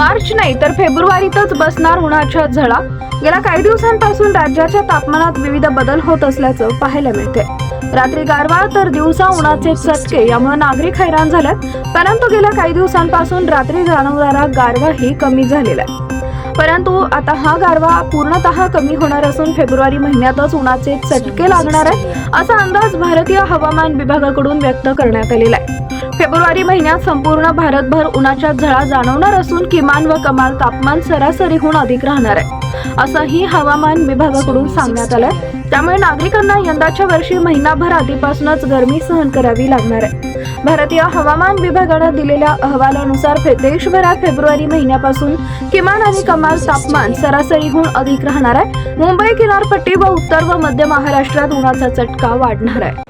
मार्च नाही तर फेब्रुवारीतच बसणार उन्हाच्या झळा। गेल्या काही दिवसांपासून राज्याच्या तापमानात विविध बदल होत असल्याचं पाहायला मिळते। रात्री गारवा तर दिवसा उन्हाचे चटके यामुळे नागरिक हैराण झालेत। परंतु गेल्या काही दिवसांपासून रात्री जाणवणारा गारवाही कमी झालेला आहे। परंतु आता हा गारवा पूर्णतः कमी होणार असून फेब्रुवारी महिन्यातच उन्हाचे चटके लागणार आहे असा अंदाज भारतीय हवामान विभागाकडून व्यक्त करण्यात आलेला आहे। फेब्रुवारी महिन्यात संपूर्ण भारतभर उन्हाच्या झळा जाणवणार असून किमान व कमाल तापमान सरासरीहून अधिक राहणार आहे असंही हवामान विभागाकडून सांगण्यात आलंय। त्यामुळे नागरिकांना यंदाच्या वर्षी महिनाभर आधीपासूनच गरमी सहन करावी लागणार आहे। भारतीय हवामान विभागाने दिलेल्या अहवालानुसार देशभरात फेब्रुवारी महिन्यापासून किमान आणि कमाल तापमान सरासरीहून अधिक राहणार आहे। मुंबई किनारपट्टी व उत्तर व मध्य महाराष्ट्रात उन्हाचा चटका वाढणार आहे।